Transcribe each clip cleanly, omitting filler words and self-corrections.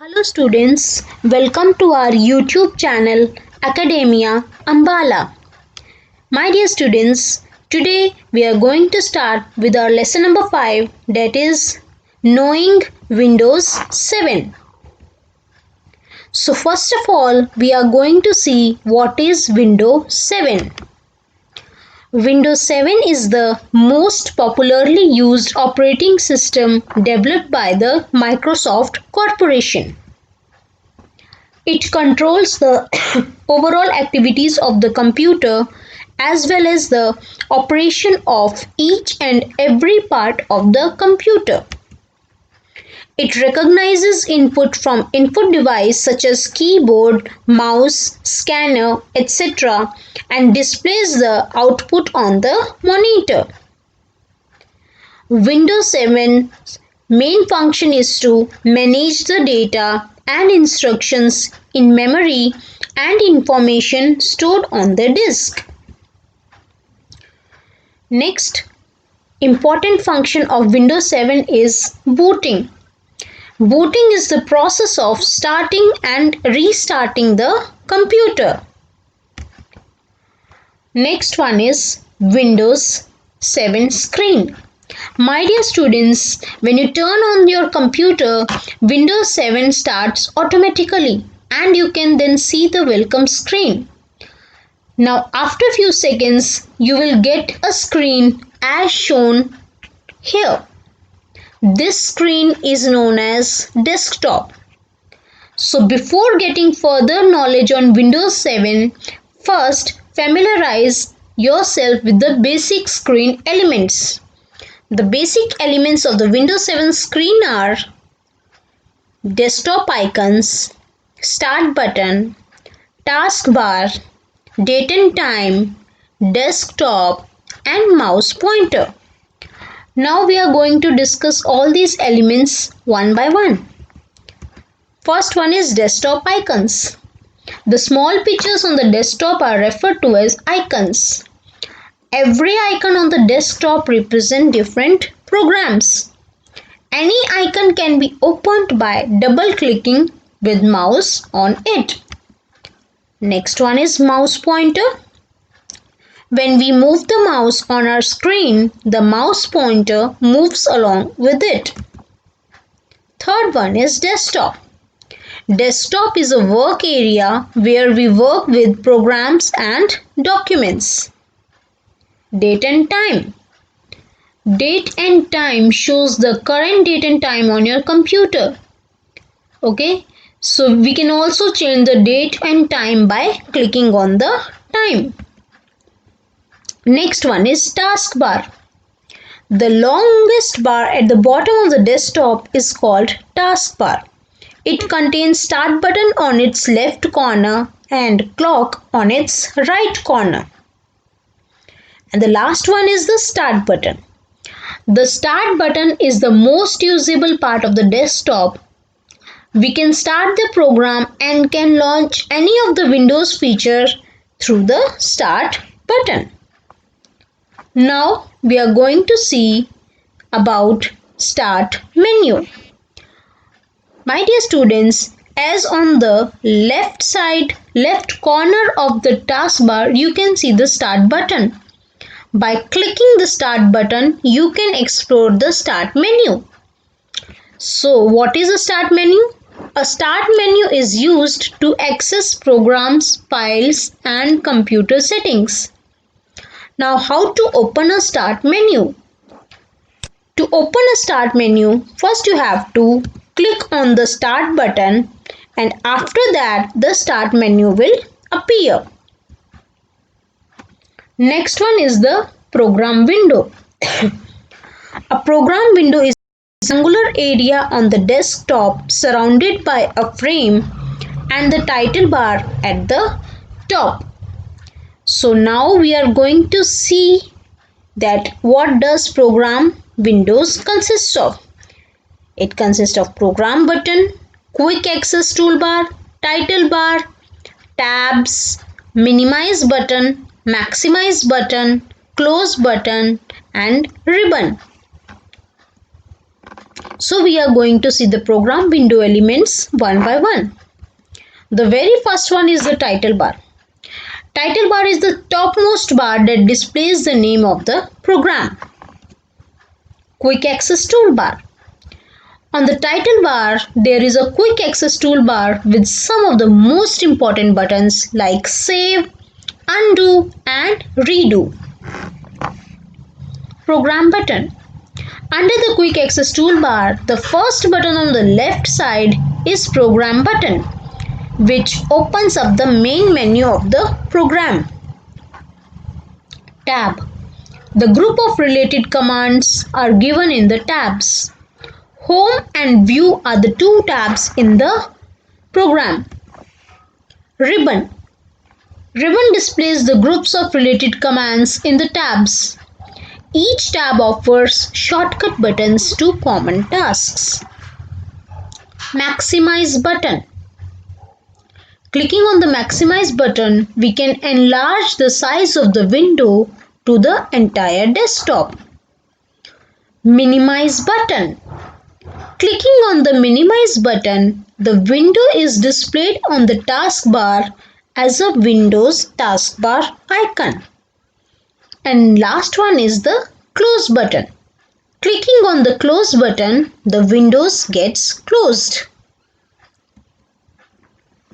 Hello students, welcome to our YouTube channel Academia Ambala. My dear students, today we are going to start with our lesson number 5, that is knowing Windows 7. So first of all, we are going to see what is Windows 7. Windows 7 is the most popularly used operating system developed by the Microsoft Corporation. It controls the overall activities of the computer as well as the operation of each and every part of the computer. It recognizes input from input device such as keyboard, mouse, scanner, etc. and displays the output on the monitor. Windows 7's main function is to manage the data and instructions in memory and information stored on the disk. Next important function of Windows 7 is booting. Booting is the process of starting and restarting the computer. Next one is Windows 7 screen. My dear students, when you turn on your computer, Windows 7 starts automatically and you can then see the welcome screen. Now after few seconds, you will get a screen as shown here. This screen is known as desktop. So before getting further knowledge on Windows 7, first familiarize yourself with the basic screen elements. The basic elements of the Windows 7 screen are desktop icons, start button, taskbar, date and time, desktop and mouse pointer. Now we are going to discuss all these elements one by one. First one is desktop icons. The small pictures on the desktop are referred to as icons. Every icon on the desktop represents different programs. Any icon can be opened by double clicking with mouse on it. Next one is mouse pointer. When we move the mouse on our screen, the mouse pointer moves along with it. Third one is desktop. Desktop is a work area where we work with programs and documents. Date and time. Date and time shows the current date and time on your computer. Okay, so we can also change the date and time by clicking on the time. Next one is taskbar. The longest bar at the bottom of the desktop is called taskbar. It contains start button on its left corner and clock on its right corner. And the last one is the start button. The start button is the most usable part of the desktop. We can start the program and can launch any of the Windows feature through the start button. Now we are going to see about start menu. My dear students, as on the left side, left corner of the taskbar, you can see the start button. By clicking the start button, you can explore the start menu. So what is a start menu? A start menu is used to access programs, files and computer settings. Now how to open a start menu? To open a start menu, first you have to click on the start button and after that the start menu will appear. Next one is the program window. A program window is a rectangular area on the desktop surrounded by a frame and the title bar at the top. So now we are going to see that what does program windows consist of. It consists of program button, quick access toolbar, title bar, tabs, minimize button, maximize button, close button and ribbon. So we are going to see the program window elements one by one. The very first one is the title bar. Title bar is the topmost bar that displays the name of the program. Quick access toolbar. On the title bar, there is a quick access toolbar with some of the most important buttons like save, undo and redo. Program button. Under the quick access toolbar, the first button on the left side is program button, which opens up the main menu of the program. Tab. The group of related commands are given in the tabs. Home and View are the two tabs in the program. Ribbon. Ribbon displays the groups of related commands in the tabs. Each tab offers shortcut buttons to common tasks. Maximize button. Clicking on the Maximize button, we can enlarge the size of the window to the entire desktop. Minimize button. Clicking on the Minimize button, the window is displayed on the taskbar as a Windows taskbar icon. And last one is the Close button. Clicking on the Close button, the windows gets closed.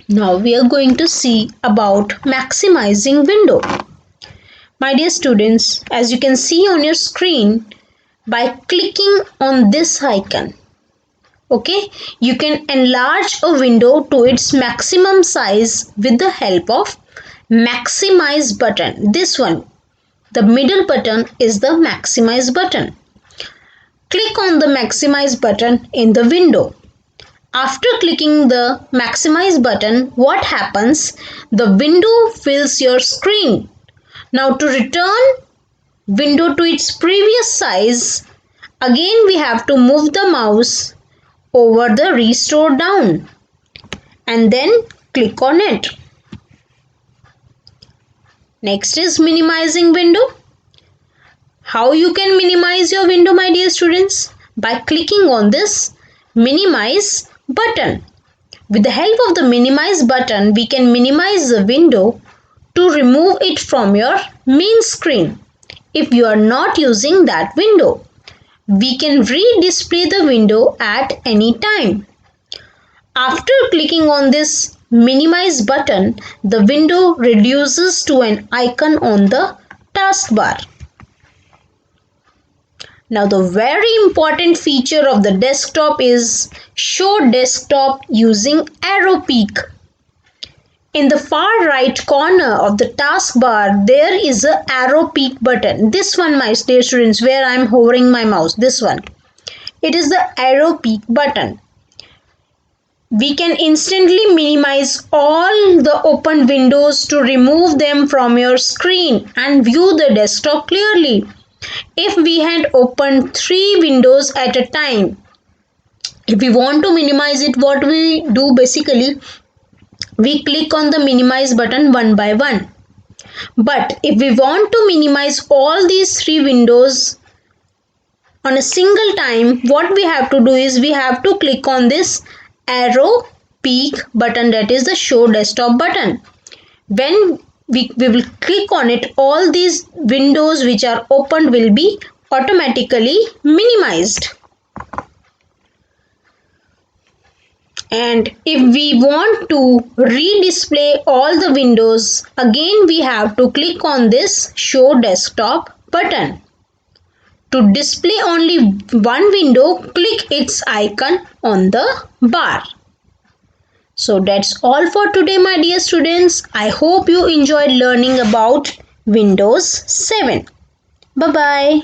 Now we are going to see about maximizing window. My dear students, as you can see on your screen, by clicking on this icon, okay, you can enlarge a window to its maximum size with the help of Maximize button. This one, the middle button, is the Maximize button. Click on the Maximize button in the window. After clicking the Maximize button, what happens? The window fills your screen. Now to return window to its previous size, again we have to move the mouse over the restore down and then click on it. Next is minimizing window. How you can minimize your window, my dear students? By clicking on this minimize button. With the help of the minimize button, we can minimize the window to remove it from your main screen. If you are not using that window, we can re-display the window at any time. After clicking on this minimize button, the window reduces to an icon on the taskbar. Now the very important feature of the desktop is show desktop using arrow peak. In the far right corner of the taskbar, there is a arrow peak button. This one, my dear students, where I am hovering my mouse, this one. It is the arrow peak button. We can instantly minimize all the open windows to remove them from your screen and view the desktop clearly. If we had opened 3 windows at a time, if we want to minimize it, what we do basically, we click on the minimize button one by one. But if we want to minimize all these 3 windows on a single time, what we have to do is we have to click on this arrow peak button, that is the show desktop button. When we will click on it, all these windows which are opened will be automatically minimized. And if we want to re-display all the windows, again we have to click on this show desktop button. To display only one window, click its icon on the bar. So that's all for today, my dear students. I hope you enjoyed learning about Windows 7. Bye-bye.